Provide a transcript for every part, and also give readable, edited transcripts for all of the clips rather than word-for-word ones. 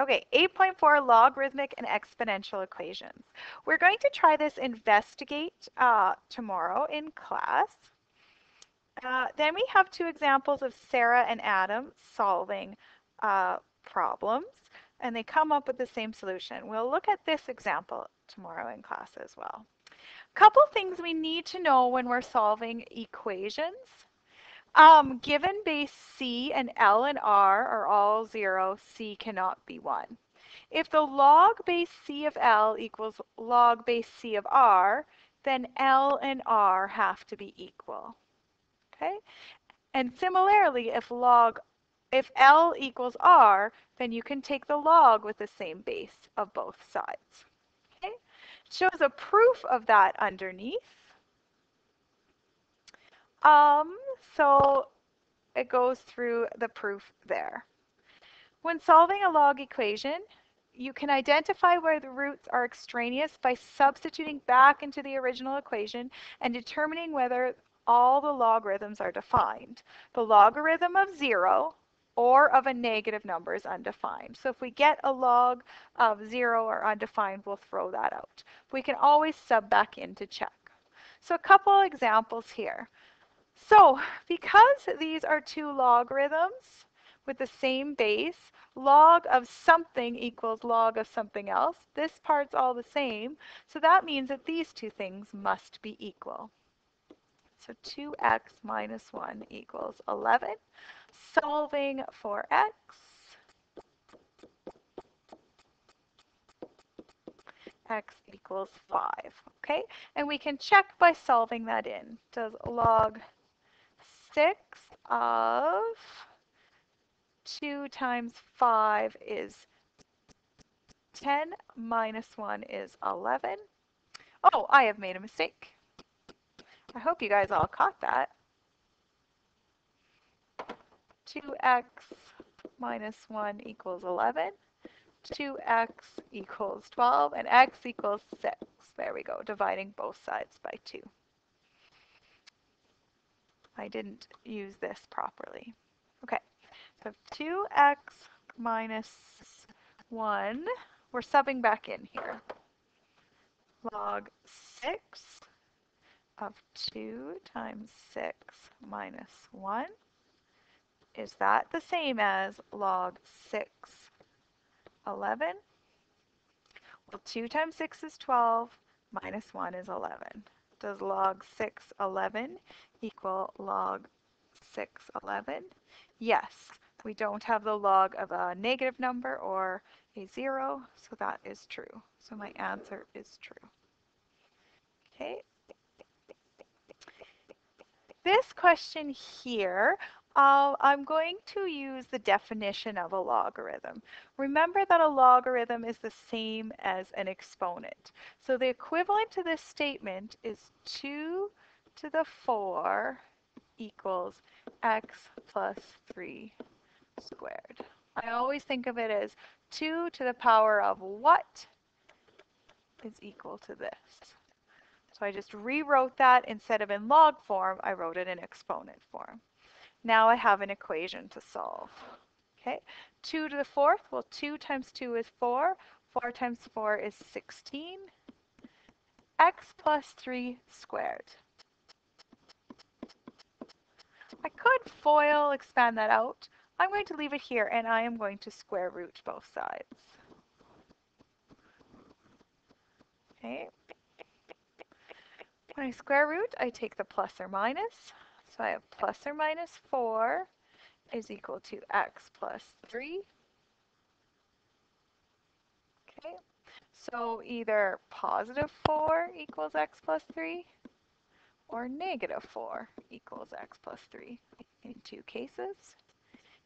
Okay, 8.4 logarithmic and exponential equations. We're going to try this investigate tomorrow in class. Then we have two examples of Sarah and Adam solving problems, and they come up with the same solution. We'll look at this example tomorrow in class as well. Couple things we need to know when we're solving equations. Given base C and L and R are all 0, C cannot be 1. If the log base C of L equals log base C of R, then L and R have to be equal. Okay? And similarly, if L equals R, then you can take the log with the same base of both sides. Okay? Shows a proof of that underneath. So it goes through the proof there. When solving a log equation, you can identify where the roots are extraneous by substituting back into the original equation and determining whether all the logarithms are defined. The logarithm of 0 or of a negative number is undefined. So if we get a log of 0 or undefined, we'll throw that out. We can always sub back in to check. So a couple examples here. So because these are two logarithms with the same base, log of something equals log of something else. This part's all the same, so that means that these two things must be equal. So 2x minus 1 equals 11. Solving for x, x equals 5. Okay, and we can check by solving that in. Does log 6 of 2 times 5 is 10 minus 1 is 11. Oh, I have made a mistake. I hope you guys all caught that. 2x minus 1 equals 11. 2x equals 12, and x equals 6. There we go, dividing both sides by 2. I didn't use this properly. Okay, so 2x minus 1, we're subbing back in here. Log 6 of 2 times 6 minus 1. Is that the same as log 6, 11? Well, 2 times 6 is 12, minus 1 is 11. Does log 6, 11 equal log 6, 11? Yes, we don't have the log of a negative number or a 0, so that is true. So my answer is true. Okay. This question here, I'm going to use the definition of a logarithm. Remember that a logarithm is the same as an exponent. So the equivalent to this statement is 2 to the 4 equals x plus 3 squared. I always think of it as 2 to the power of what is equal to this. So I just rewrote that. Instead of in log form, I wrote it in exponent form. Now I have an equation to solve. Okay, 2 to the 4th, well 2 times 2 is 4, 4 times 4 is 16, x plus 3 squared. I could FOIL expand that out. I'm going to leave it here and I am going to square root both sides. Okay. When I square root, I take the plus or minus. So I have plus or minus 4 is equal to x plus 3. Okay, so either positive 4 equals x plus 3 or negative 4 equals x plus 3 in two cases.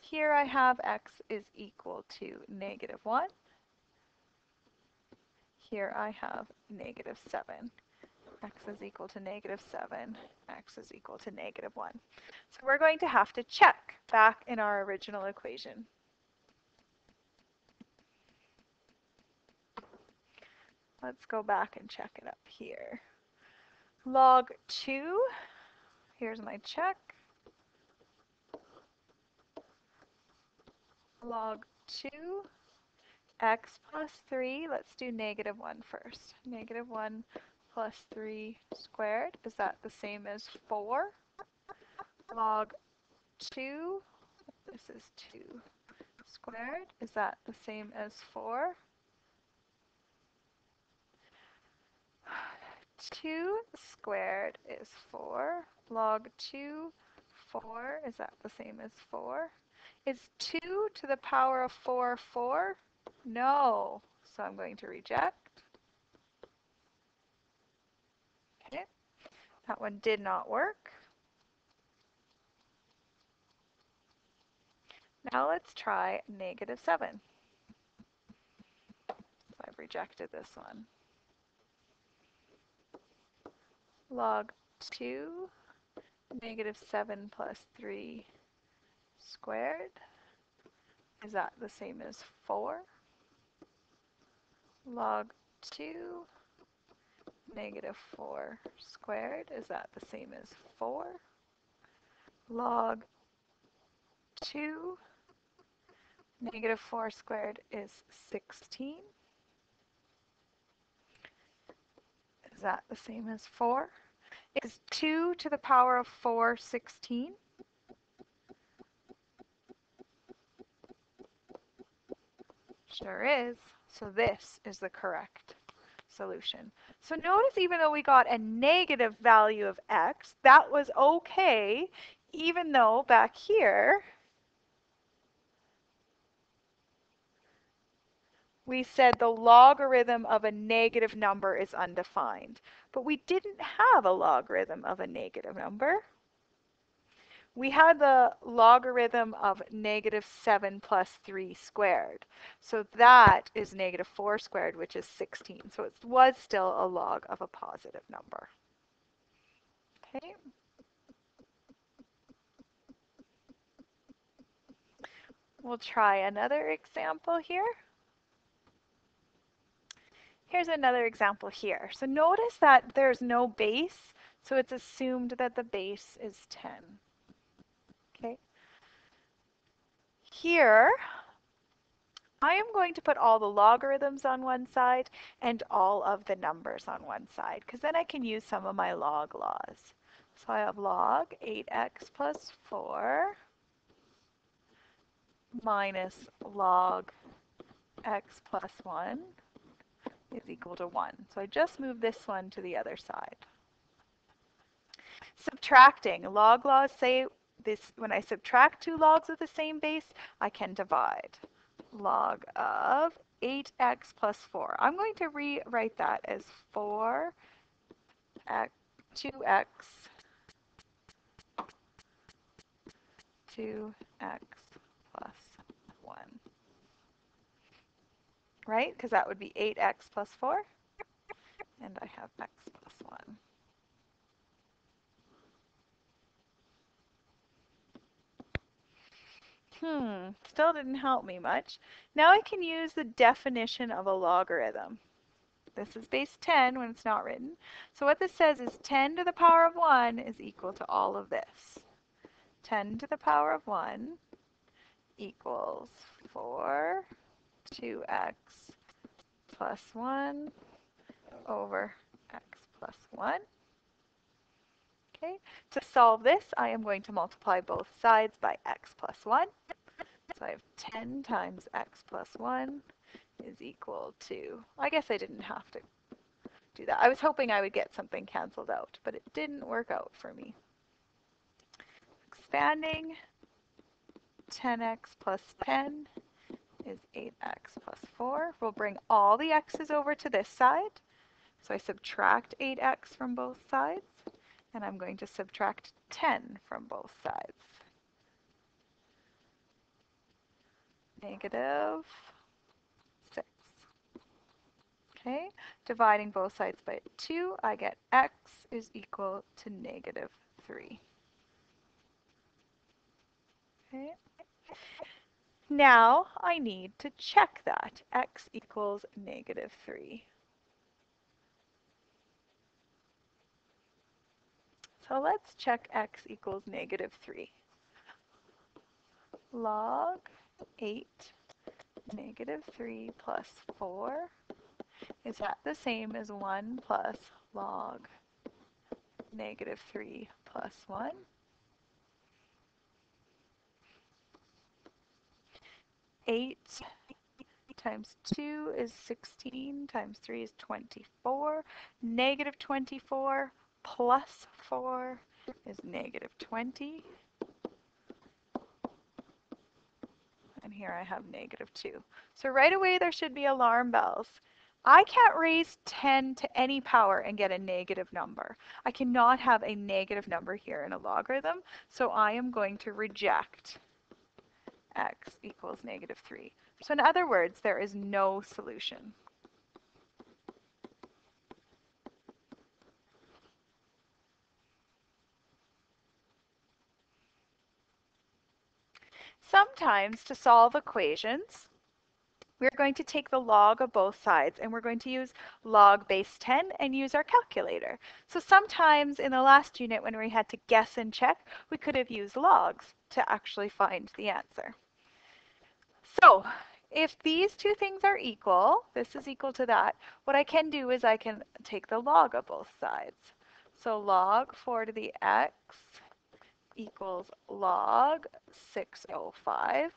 Here I have x is equal to negative 1. Here I have negative 7. X is equal to negative 7. X is equal to negative 1. So we're going to have to check back in our original equation. Let's go back and check it up here. Log 2, here's my check. Log 2 x plus 3, let's do negative 1 first. Negative 1 plus 3 squared, is that the same as 4? Log 2, this is 2 squared, is that the same as 4? 2 squared is 4. Log 2, 4, is that the same as 4? Is 2 to the power of 4, 4? No, so I'm going to reject. Okay, that one did not work. Now let's try negative 7. So I've rejected this one. Log 2, negative 7 plus 3 squared. Is that the same as 4? Log 2, negative 4 squared. Is that the same as 4? Log 2, negative 4 squared is 16. Is that the same as 4? Is 2 to the power of 4 16? Sure is. So this is the correct solution. So notice even though we got a negative value of x, that was okay, even though back here we said the logarithm of a negative number is undefined. But we didn't have a logarithm of a negative number. We had the logarithm of negative 7 plus 3 squared. So that is negative 4 squared, which is 16. So it was still a log of a positive number. Okay. We'll try another example here. Here's another example here. So notice that there's no base, so it's assumed that the base is 10. Okay. Here, I am going to put all the logarithms on one side and all of the numbers on one side, because then I can use some of my log laws. So I have log 8x plus 4 minus log x plus 1 is equal to 1. So I just move this one to the other side. Subtracting. Log laws say this when I subtract two logs of the same base, I can divide. Log of 8x plus 4. I'm going to rewrite that as 4x, 2x, 2x plus 1. Right? Because that would be 8x plus 4. And I have x plus 1. Still didn't help me much. Now I can use the definition of a logarithm. This is base 10 when it's not written. So what this says is 10 to the power of 1 is equal to all of this. 10 to the power of 1 equals 4 2x plus 1 over x plus 1. Okay, to solve this, I am going to multiply both sides by x plus 1. So I have 10 times x plus 1 is equal to, I guess I didn't have to do that. I was hoping I would get something canceled out, but it didn't work out for me. Expanding, 10x plus 10 is 8x plus 4. We'll bring all the x's over to this side. So I subtract 8x from both sides, and I'm going to subtract 10 from both sides. Negative 6. Okay, dividing both sides by 2, I get x is equal to negative 3. Okay. Now I need to check that. X equals negative 3. So let's check x equals negative 3. Log 8 negative 3 plus 4. Is that the same as 1 plus log negative 3 plus 1? 8 times 2 is 16 times 3 is 24. Negative 24 plus 4 is negative 20. And here I have negative 2. So right away there should be alarm bells. I can't raise 10 to any power and get a negative number. I cannot have a negative number here in a logarithm, so I am going to reject x equals negative 3. So in other words, there is no solution. Sometimes to solve equations, we're going to take the log of both sides and we're going to use log base 10 and use our calculator. So sometimes in the last unit when we had to guess and check, we could have used logs to actually find the answer. So if these two things are equal, this is equal to that, what I can do is I can take the log of both sides. So log 4 to the x equals log 605.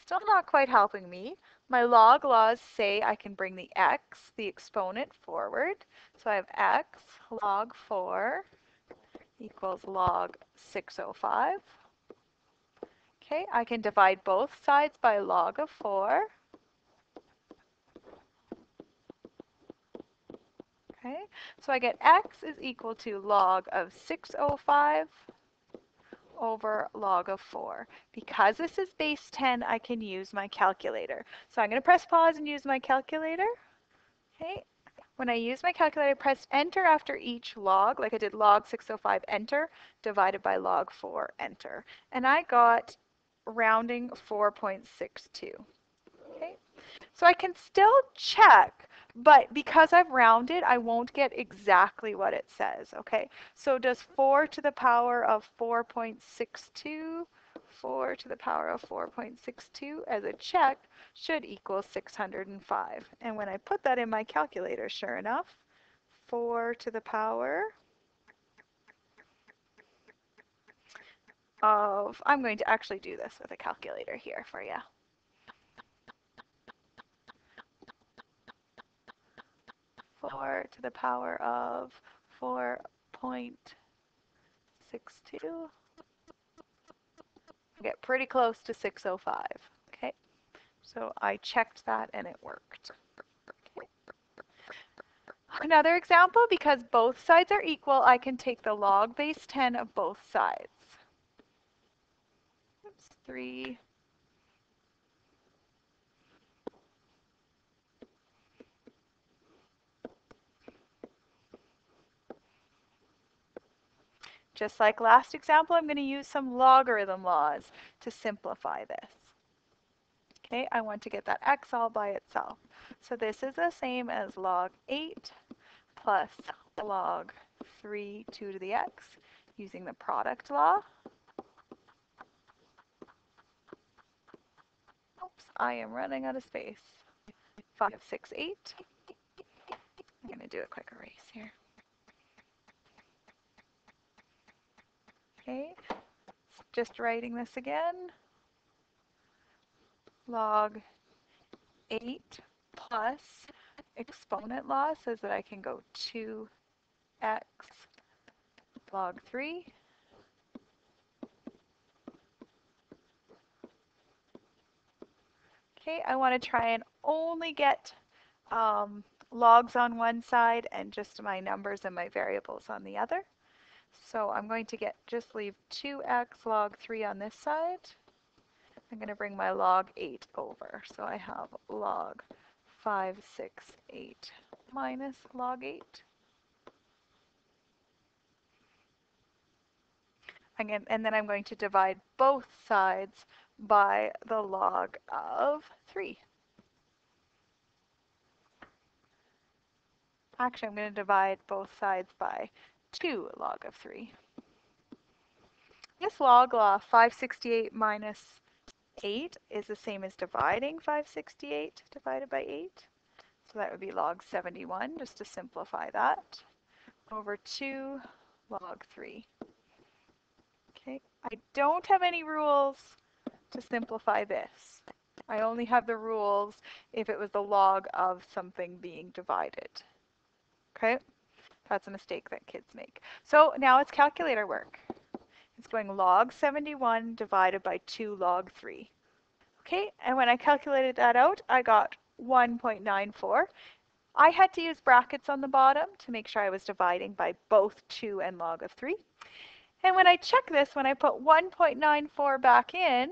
Still not quite helping me. My log laws say I can bring the x, the exponent, forward. So I have x log 4 equals log 605. Okay, I can divide both sides by log of 4. Okay, so I get x is equal to log of 605 over log of 4. Because this is base 10, I can use my calculator. So I'm going to press pause and use my calculator. Okay. When I use my calculator, I press enter after each log, like I did log 605, enter, divided by log 4, enter. And I got rounding 4.62. Okay. So I can still check, but because I've rounded, I won't get exactly what it says, okay? So does 4 to the power of 4.62, 4 to the power of 4.62 as a check should equal 605. And when I put that in my calculator, sure enough, 4 to the power of, I'm going to actually do this with a calculator here for you. 4 to the power of 4.62. Get pretty close to 605. Okay, so I checked that and it worked. Okay. Another example, because both sides are equal, I can take the log base 10 of both sides. Oops, 3. Just like last example, I'm going to use some logarithm laws to simplify this. Okay, I want to get that x all by itself. So this is the same as log 8 plus log 3 2 to the x using the product law. Oops, I am running out of space. 5, 6, 8. I'm going to do a quick erase here. Okay, just writing this again. Log 8 plus exponent law says that I can go 2x log 3. Okay, I want to try and only get logs on one side and just my numbers and my variables on the other. So I'm going to just leave 2x log 3 on this side. I'm going to bring my log 8 over. So I have log 5, 6, 8 minus log 8. Again, and then I'm going to divide both sides by the log of 3. Actually, I'm going to divide both sides by 2 log of 3. This log law, 568 minus 8 is the same as dividing 568 divided by 8. So that would be log 71, just to simplify that, over 2 log 3. Okay, I don't have any rules to simplify this. I only have the rules if it was the log of something being divided. Okay, that's a mistake that kids make. So now it's calculator work. It's going log 71 divided by 2 log 3. Okay, and when I calculated that out, I got 1.94. I had to use brackets on the bottom to make sure I was dividing by both 2 and log of 3. And when I check this, when I put 1.94 back in,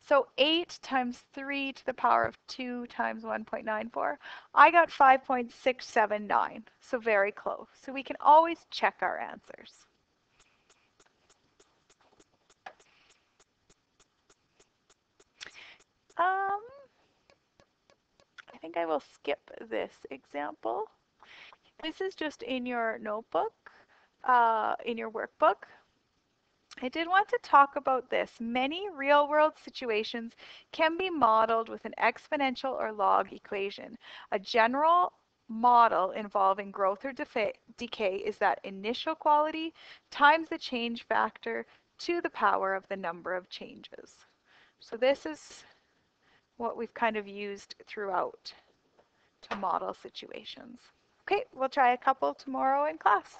so 8 times 3 to the power of 2 times 1.94, I got 5.679, so very close. So we can always check our answers. Um, I think I will skip this example. This is just in your notebook, in your workbook. I did want to talk about this. Many real-world situations can be modeled with an exponential or log equation. A general model involving growth or decay is that initial quality times the change factor to the power of the number of changes. So this is what we've kind of used throughout to model situations. Okay, we'll try a couple tomorrow in class.